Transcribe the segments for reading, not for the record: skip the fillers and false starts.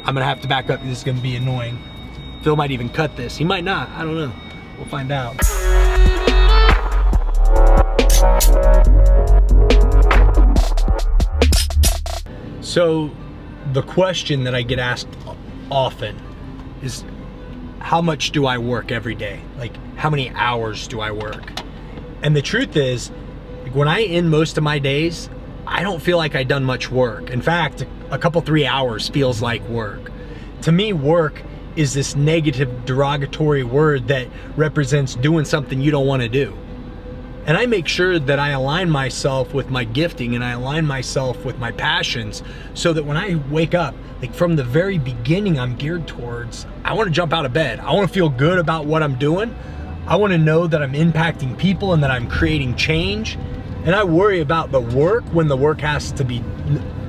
I'm gonna have to back up. This is gonna be annoying. Phil might even cut this. He might not, I don't know. We'll find out. So the question that I get asked often is, how much do I work every day? Like, how many hours do I work? And the truth is, like, when I end most of my days, I don't feel like I've done much work. In fact, a couple 3 hours feels like work. To me, work is this negative, derogatory word that represents doing something you don't want to do. And I make sure that I align myself with my gifting and I align myself with my passions so that when I wake up, like from the very beginning, I'm geared towards, I want to jump out of bed. I want to feel good about what I'm doing. I want to know that I'm impacting people and that I'm creating change. And I worry about the work when the work has to be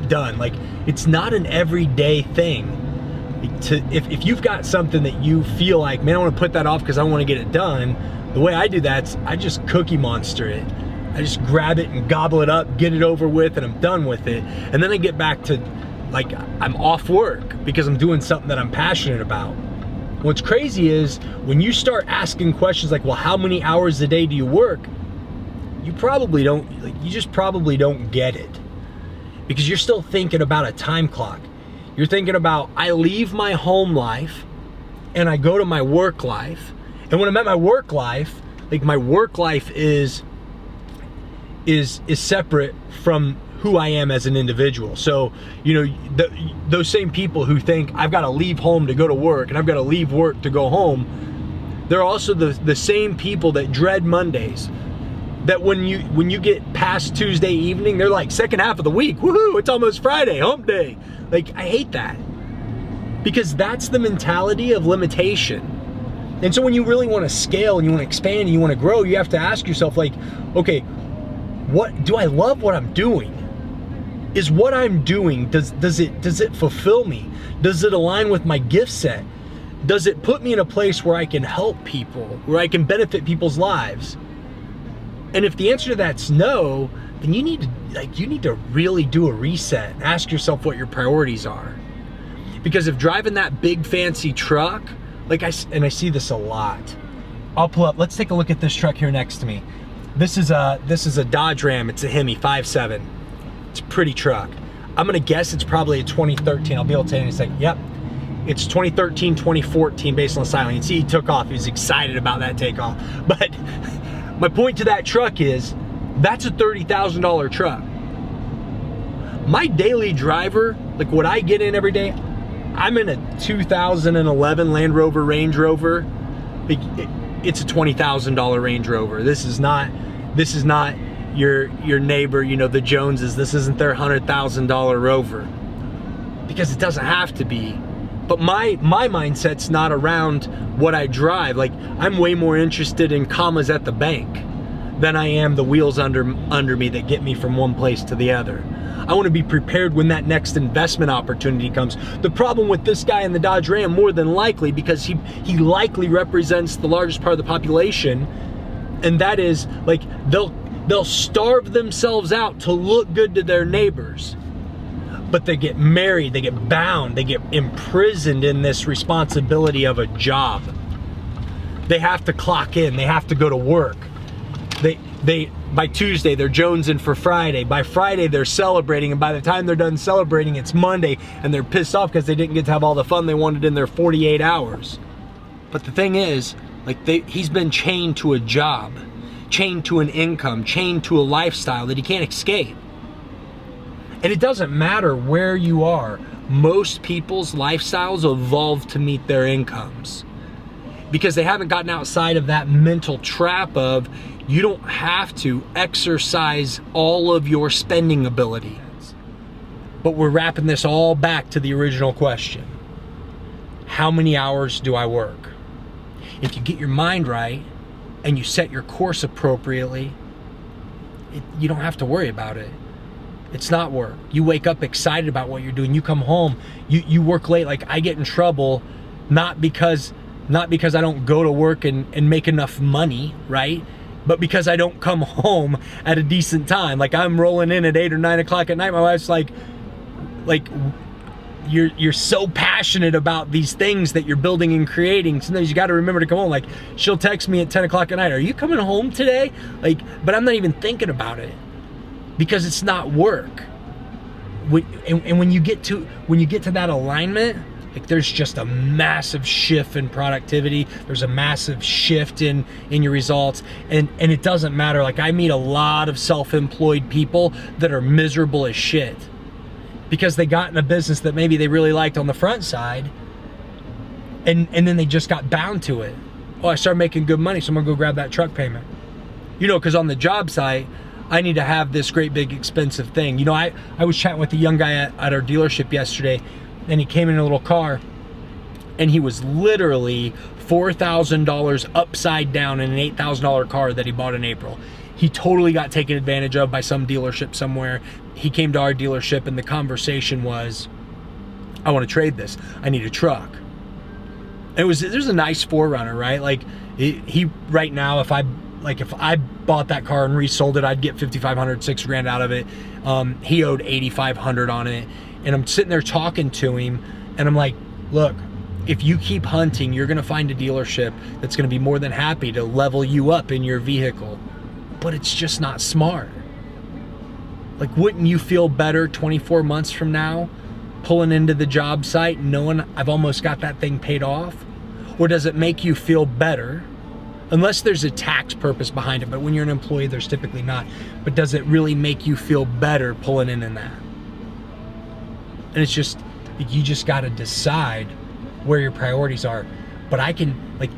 done. Like, it's not an everyday thing. If you've got something that you feel like, man, I want to put that off because I want to get it done, the way I do that, I just Cookie Monster it. I just grab it and gobble it up, get it over with, and I'm done with it. And then I get back to, like, I'm off work because I'm doing something that I'm passionate about. What's crazy is when you start asking questions like, well, how many hours a day do you work? You probably don't, like, you just probably don't get it because you're still thinking about a time clock. You're thinking about, I leave my home life and I go to my work life. And when I'm at my work life, like, my work life is separate from who I am as an individual. So, you know, those same people who think I've got to leave home to go to work and I've got to leave work to go home, they're also the same people that dread Mondays. That when you get past Tuesday evening, they're like, second half of the week, woohoo, it's almost Friday, hump day. Like, I hate that. Because that's the mentality of limitation. And so when you really want to scale and you want to expand and you want to grow, you have to ask yourself, like, okay, what do I love what I'm doing? Is what I'm doing, does it fulfill me? Does it align with my gift set? Does it put me in a place where I can help people, where I can benefit people's lives? And if the answer to that's no, then you need to really do a reset and ask yourself what your priorities are. Because if driving that big fancy truck, I see this a lot. I'll pull up, let's take a look at this truck here next to me. This is a Dodge Ram, it's a Hemi 5.7. It's a pretty truck. I'm gonna guess it's probably a 2013. I'll be able to tell you in a second. Yep, it's 2013, 2014 based on the styling. You see he took off, he was excited about that takeoff. But my point to that truck is, that's a $30,000 truck. My daily driver, like what I get in every day, I'm in a 2011 Land Rover Range Rover. It's a $20,000 Range Rover. This is not your neighbor, you know, the Joneses. This isn't their $100,000 Rover. Because it doesn't have to be. But my mindset's not around what I drive. Like, I'm way more interested in commas at the bank than I am the wheels under me that get me from one place to the other. I want to be prepared when that next investment opportunity comes. The problem with this guy in the Dodge Ram, more than likely, because he likely represents the largest part of the population, and that is, like, they'll starve themselves out to look good to their neighbors. But they get married, they get bound, they get imprisoned in this responsibility of a job. They have to clock in, they have to go to work. By Tuesday, they're jonesing for Friday. By Friday, they're celebrating, and by the time they're done celebrating, it's Monday, and they're pissed off because they didn't get to have all the fun they wanted in their 48 hours. But the thing is, like, he's been chained to a job, chained to an income, chained to a lifestyle that he can't escape. And it doesn't matter where you are. Most people's lifestyles evolve to meet their incomes because they haven't gotten outside of that mental trap of, you don't have to exercise all of your spending ability. But we're wrapping this all back to the original question. How many hours do I work? If you get your mind right and you set your course appropriately, you don't have to worry about it. It's not work. You wake up excited about what you're doing. You come home, you work late. Like, I get in trouble not because I don't go to work and make enough money, right? But because I don't come home at a decent time. Like, I'm rolling in at 8 or 9 o'clock at night. My wife's like, you're so passionate about these things that you're building and creating. Sometimes you got to remember to come home. Like, she'll text me at 10 o'clock at night, are you coming home today? Like, but I'm not even thinking about it because it's not work. And when you get to that alignment, like, there's just a massive shift in productivity. There's a massive shift in your results. And it doesn't matter. Like, I meet a lot of self-employed people that are miserable as shit because they got in a business that maybe they really liked on the front side, and then they just got bound to it. Oh, I started making good money, so I'm gonna go grab that truck payment. You know, because on the job site, I need to have this great big expensive thing. You know, I was chatting with a young guy at our dealership yesterday, and he came in a little car, and he was literally $4,000 upside down in an $8,000 car that he bought in April. He totally got taken advantage of by some dealership somewhere. He came to our dealership, and the conversation was, I want to trade this. I need a truck. There's a nice 4Runner, right? Like, he right now, if I bought that car and resold it, I'd get $5,500, $6,000 out of it. He owed $8,500 on it. And I'm sitting there talking to him, and I'm like, look, if you keep hunting, you're gonna find a dealership that's gonna be more than happy to level you up in your vehicle. But it's just not smart. Like, wouldn't you feel better 24 months from now pulling into the job site knowing I've almost got that thing paid off? Or does it make you feel better? Unless there's a tax purpose behind it, but when you're an employee, there's typically not. But does it really make you feel better pulling in that? And it's just, you just got to decide where your priorities are. But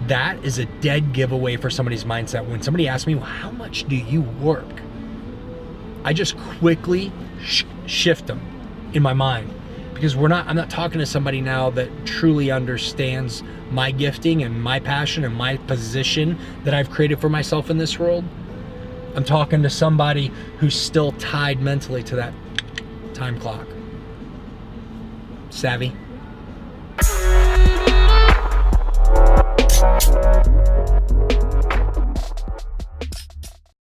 that is a dead giveaway for somebody's mindset. When somebody asks me, well, how much do you work? I just quickly shift them in my mind, because I'm not talking to somebody now that truly understands my gifting and my passion and my position that I've created for myself in this world. I'm talking to somebody who's still tied mentally to that time clock. Savvy?